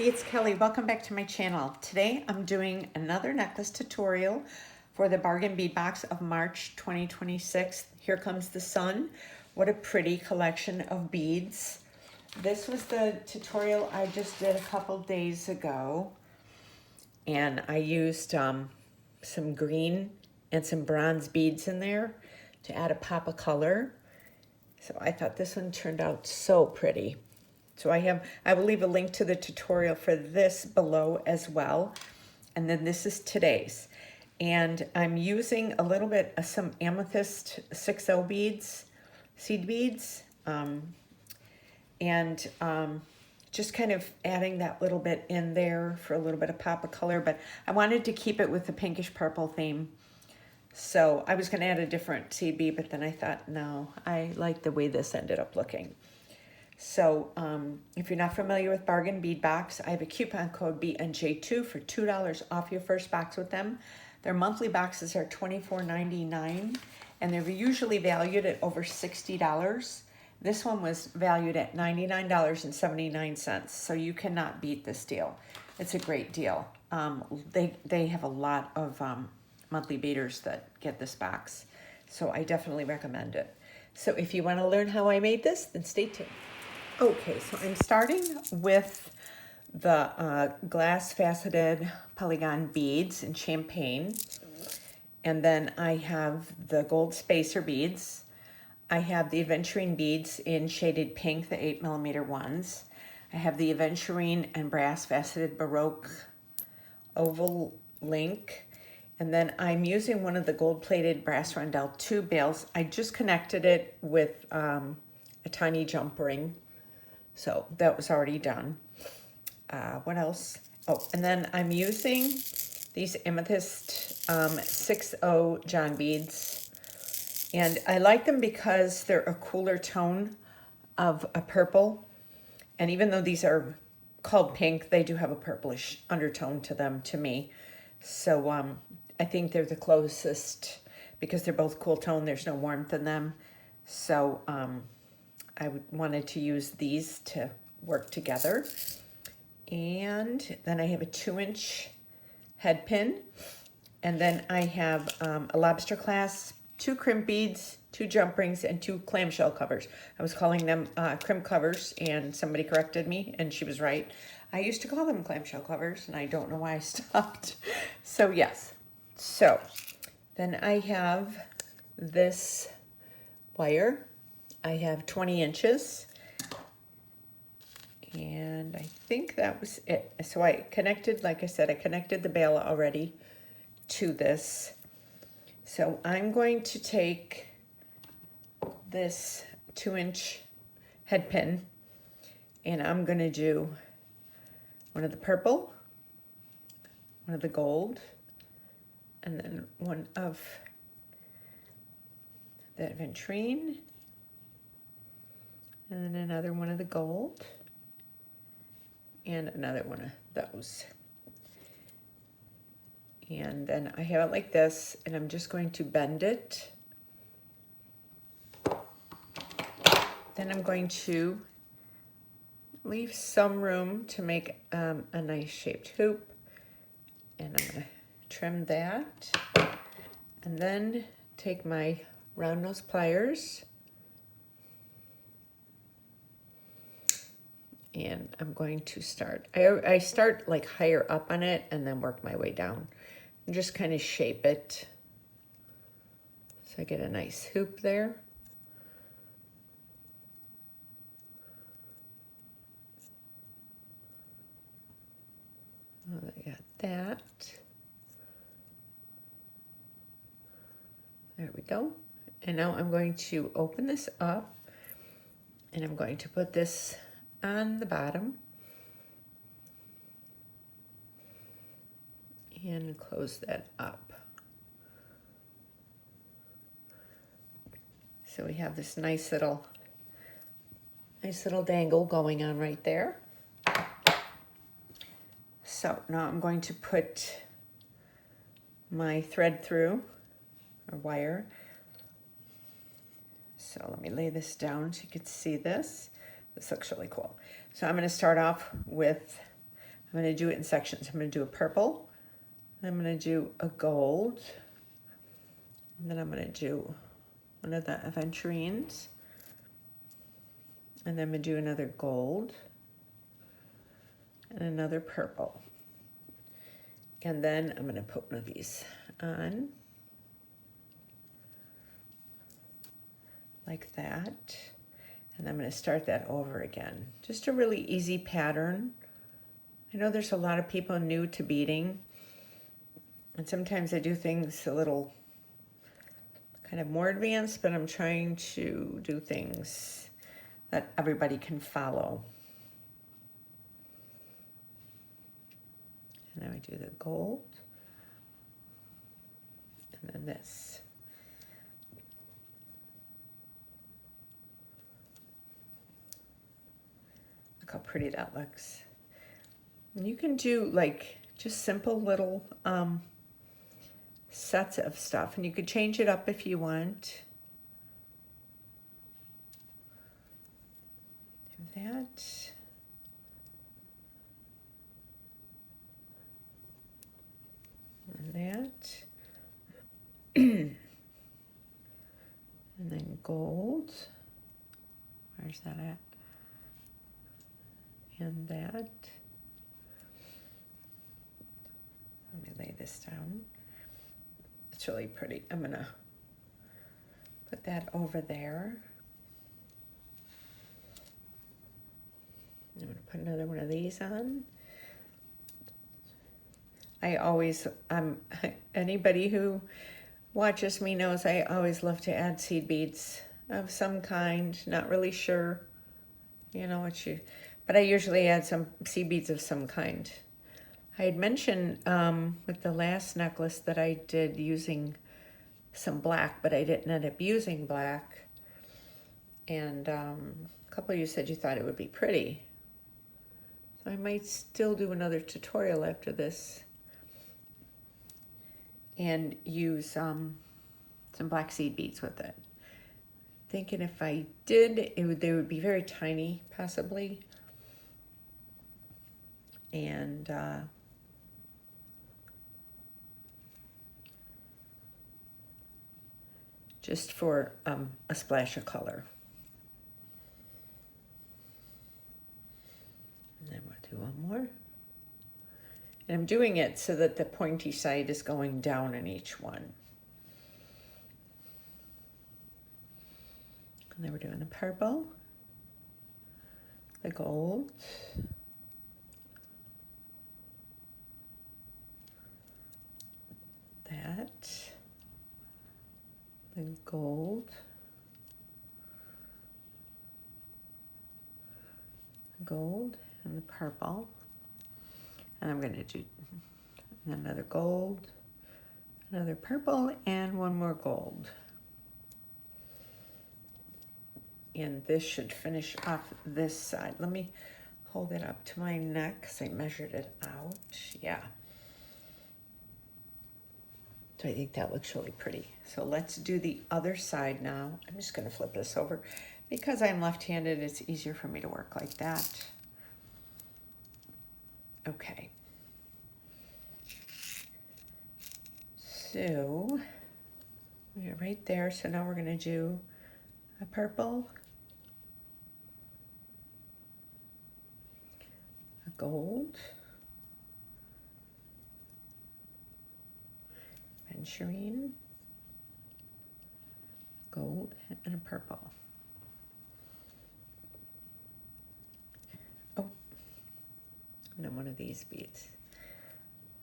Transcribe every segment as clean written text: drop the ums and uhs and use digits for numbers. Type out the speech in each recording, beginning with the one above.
It's Kelly. Welcome back to my channel. Today I'm doing another necklace tutorial for the bargain bead box of March 2026. Here comes the sun. What a pretty collection of beads. This was the tutorial I just did a couple days ago, and I used some green and some bronze beads in there to add a pop of color. So I thought this one turned out so pretty. So I will leave a link to the tutorial for this below as well. And then this is today's. And I'm using a little bit of some amethyst 6O beads, seed beads, just kind of adding that little bit in there for a little bit of pop of color. But I wanted to keep it with the pinkish purple theme. So I was going to add a different seed bead, but then I thought, no, I like the way this ended up looking. So if you're not familiar with Bargain Bead Box, I have a coupon code BNJ2 for $2 off your first box with them. Their monthly boxes are $24.99, and they're usually valued at over $60. This one was valued at $99.79, so you cannot beat this deal. It's a great deal. They have a lot of monthly beaders that get this box, so I definitely recommend it. So if you want to learn how I made this, then stay tuned. Okay, so I'm starting with the glass faceted polygon beads in champagne. And then I have the gold spacer beads. I have the aventurine beads in shaded pink, the 8mm ones. I have the aventurine and brass faceted Baroque oval link. And then I'm using one of the gold plated brass rondelle tube bales. I just connected it with a tiny jump ring. So that was already done. What else? Oh, and then I'm using these amethyst 6O John beads. And I like them because they're a cooler tone of a purple. And even though these are called pink, they do have a purplish undertone to them, to me. So I think they're the closest because they're both cool tone. There's no warmth in them. So I wanted to use these to work together. And then I have a 2-inch head pin. And then I have a lobster clasp, 2 crimp beads, 2 jump rings, and 2 clamshell covers. I was calling them crimp covers, and somebody corrected me, and she was right. I used to call them clamshell covers, and I don't know why I stopped. So yes. So then I have this wire. I have 20 inches, and I think that was it. So I connected, like I said, I connected the bale already to this. So I'm going to take this 2-inch head pin, and I'm going to do one of the purple, one of the gold, and then one of the aventurine, and then another one of the gold, and another one of those. And then I have it like this, and I'm just going to bend it. Then I'm going to leave some room to make a nice shaped hoop. And I'm going to trim that. And then take my round nose pliers. And I'm going to start, I start like higher up on it and then work my way down. And just kind of shape it. So I get a nice hoop there. Oh, I got that. There we go. And now I'm going to open this up, and I'm going to put this on the bottom and close that up. So we have this nice Nice little dangle going on right there. So now I'm going to put my thread through, or wire. So let me lay this down so you can see this. This looks really cool. So I'm going to start off with, I'm going to do it in sections. I'm going to do a purple, I'm going to do a gold, and then I'm going to do one of the aventurines, and then I'm going to do another gold and another purple. And then I'm going to put one of these on like that. And I'm going to start that over again. Just a really easy pattern. I know there's a lot of people new to beading, and sometimes I do things a little kind of more advanced, but I'm trying to do things that everybody can follow. And then we do the gold, and then this. Look how pretty that looks. And you can do like just simple little sets of stuff, and you could change it up if you want. Do that. And that. And then gold. Where's that at? And that. Let me lay this down. It's really pretty. I'm gonna put that over there. I'm gonna put another one of these on. I always, anybody who watches me knows I always love to add seed beads of some kind. Not really sure, you know, what you, but I usually add some seed beads of some kind. I had mentioned with the last necklace that I did using some black, but I didn't end up using black. And a couple of you said you thought it would be pretty. So I might still do another tutorial after this and use some black seed beads with it. Thinking if I did, they would be very tiny, possibly. And just for a splash of color. And then we'll do one more. And I'm doing it so that the pointy side is going down in each one. And then we're doing the purple, the gold, that, the gold, gold, and the purple. And I'm going to do another gold, another purple, and one more gold. And this should finish off this side. Let me hold it up to my neck because I measured it out. Yeah. So I think that looks really pretty. So let's do the other side now. I'm just going to flip this over. Because I'm left-handed, it's easier for me to work like that. Okay. So we're right there. So now we're going to do a purple, a gold, aventurine, gold, and a purple. Oh, and then one of these beads.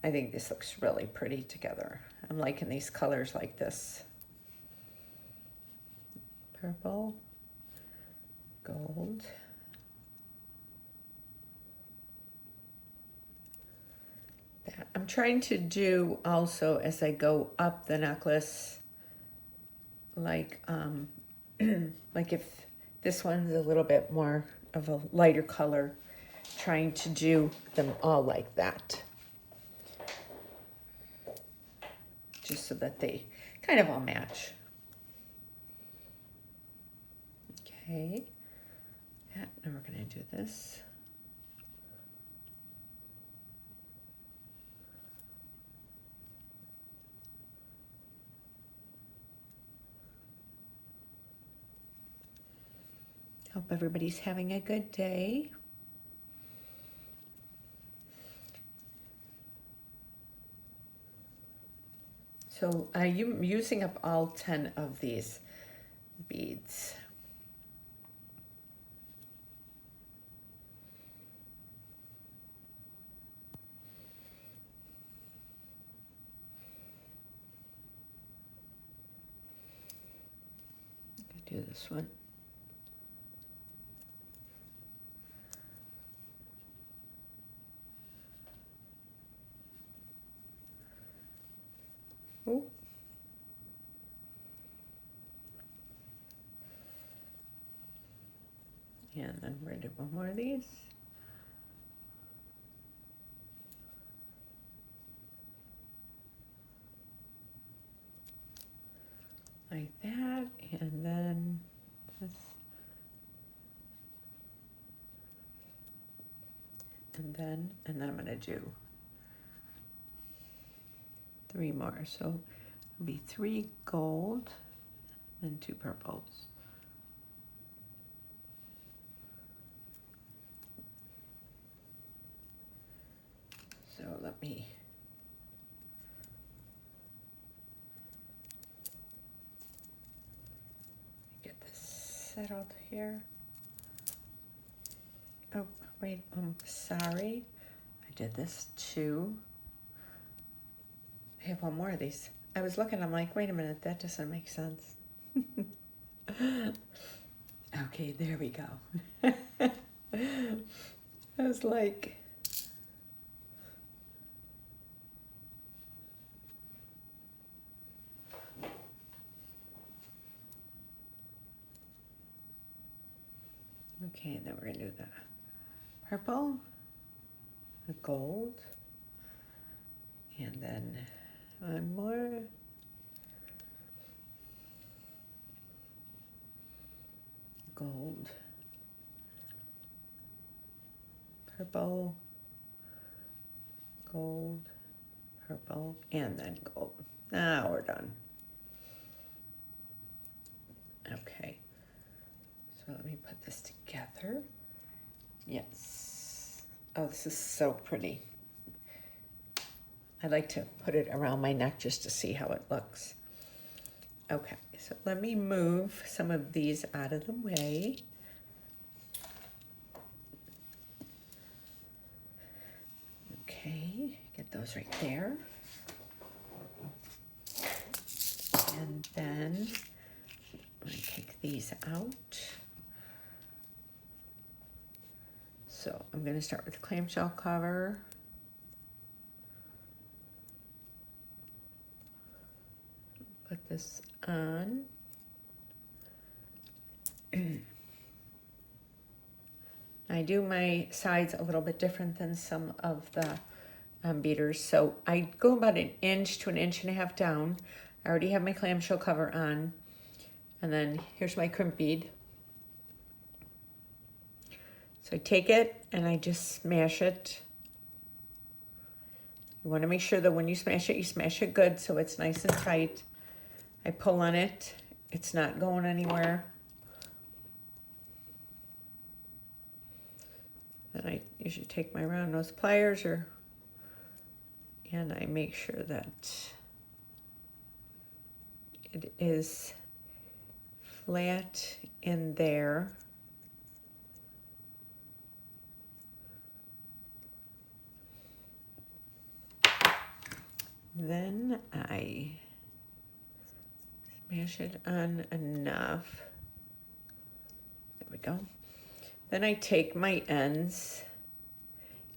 I think this looks really pretty together. I'm liking these colors like this. Purple, gold, that. I'm trying to do also as I go up the necklace, like like if This one's a little bit more of a lighter color, trying to do them all like that. Just so that they kind of all match. Okay, now we're gonna do this. Hope everybody's having a good day. So I'm using up all 10 of these beads. I'm gonna do this one. Ooh. And then we're gonna do one more of these. Like that, and then this. And then I'm gonna do 3 more. So it'll be 3 gold and 2 purples. So let me get this settled here. Oh, wait, I'm sorry. I did this too. I have one more of these. I was looking, I'm like, wait a minute, that doesn't make sense. Okay, there we go. I was like, okay, and then we're gonna do the purple, the gold, and then one more. Gold, purple, gold, purple, and then gold. Now we're done. Okay, so let me put this together. Yes. Oh, this is so pretty. I like to put it around my neck just to see how it looks. Okay, so let me move some of these out of the way. Okay, get those right there. And then I'm gonna take these out. So I'm gonna start with the clamshell cover. Put this on. I do my sides a little bit different than some of the beaters. So I go about 1 inch to 1.5 inches down. I already have my clamshell cover on. And then here's my crimp bead. So I take it and I just smash it. You want to make sure that when you smash it good so it's nice and tight. I pull on it. It's not going anywhere. Then I usually take my round nose pliers and I make sure that it is flat in there. Then I smash it on enough. There we go. Then I take my ends,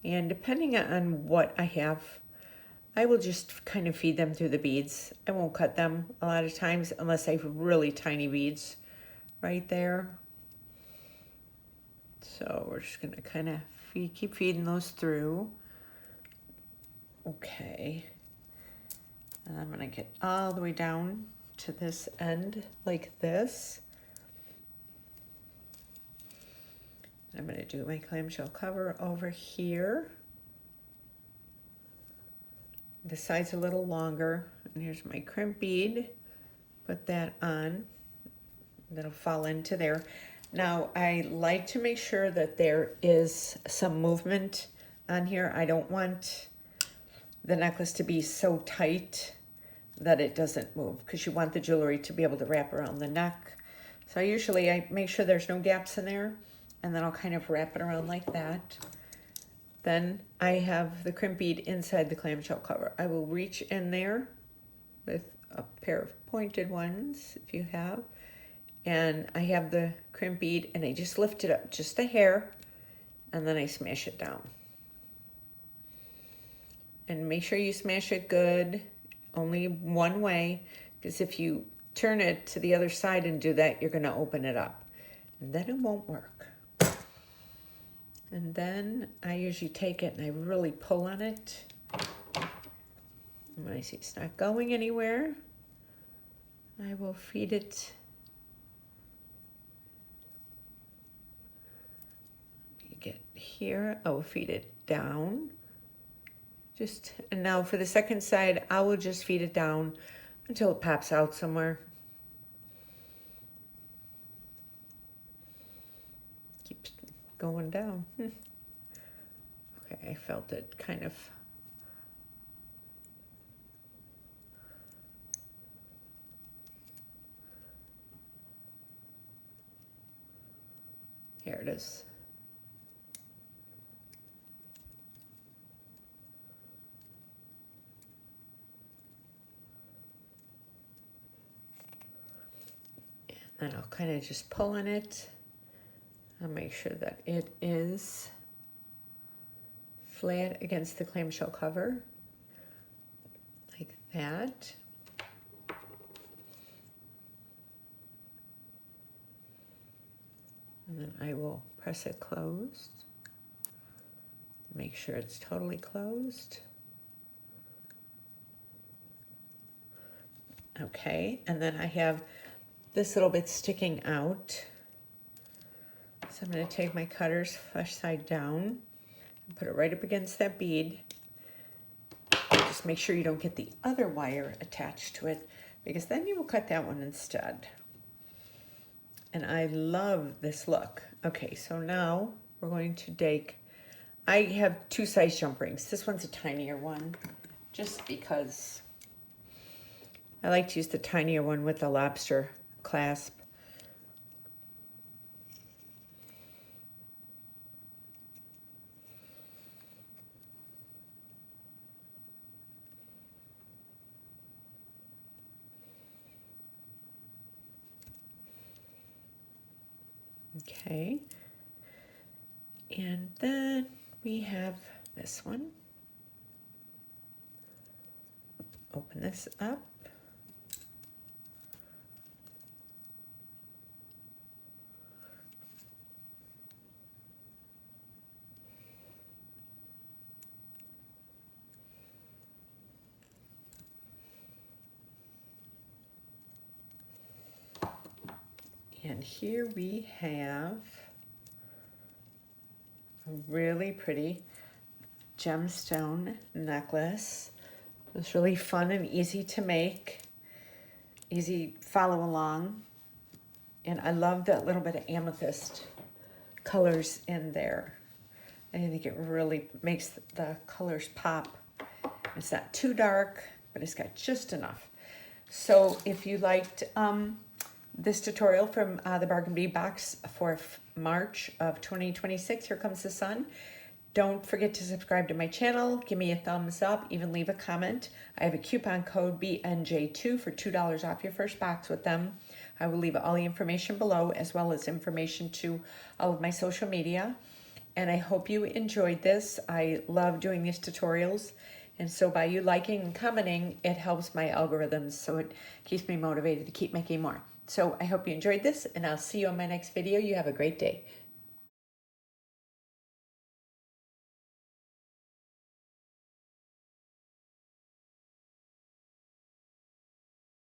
and depending on what I have, I will just kind of feed them through the beads. I won't cut them a lot of times unless I have really tiny beads right there. So we're just gonna kind of keep feeding those through. Okay. And I'm gonna get all the way down to this end like this. I'm gonna do my clamshell cover over here. The side's a little longer, and here's my crimp bead. Put that on. That'll fall into there. Now, I like to make sure that there is some movement on here. I don't want the necklace to be so tight that it doesn't move, because you want the jewelry to be able to wrap around the neck. So usually I make sure there's no gaps in there, and then I'll kind of wrap it around like that. Then I have the crimp bead inside the clamshell cover. I will reach in there with a pair of pointed ones, if you have, and I have the crimp bead, and I just lift it up just a hair, and then I smash it down. And make sure you smash it good, only one way, because if you turn it to the other side and do that, you're gonna open it up, and then it won't work. And then I usually take it and I really pull on it. And when I see it's not going anywhere, I will feed it. You get here, I will feed it down. And now for the second side, I will just feed it down until it pops out somewhere. Keeps going down. Okay, I felt it kind of. Here it is. And I'll kind of just pull on it. I'll make sure that it is flat against the clamshell cover, like that. And then I will press it closed. Make sure it's totally closed. Okay, and then I have this little bit sticking out. So I'm going to take my cutters flush side down and put it right up against that bead. Just make sure you don't get the other wire attached to it, because then you will cut that one instead. And I love this look. Okay, so now we're going to take, I have 2 size jump rings. This one's a tinier one, just because I like to use the tinier one with the lobster clasp. Okay, and then we have this one. Open this up. And here we have a really pretty gemstone necklace. It's really fun and easy to make, easy follow along. And I love that little bit of amethyst colors in there. I think it really makes the colors pop. It's not too dark, but it's got just enough. So if you liked this tutorial from the Bargain Bead box for March of 2026, here comes the sun. Don't forget to subscribe to my channel. Give me a thumbs up. Even leave a comment. I have a coupon code BNJ2 for $2 off your first box with them. I will leave all the information below, as well as information to all of my social media. And I hope you enjoyed this. I love doing these tutorials. And so by you liking and commenting, it helps my algorithms. So it keeps me motivated to keep making more. So I hope you enjoyed this, and I'll see you on my next video. You have a great day.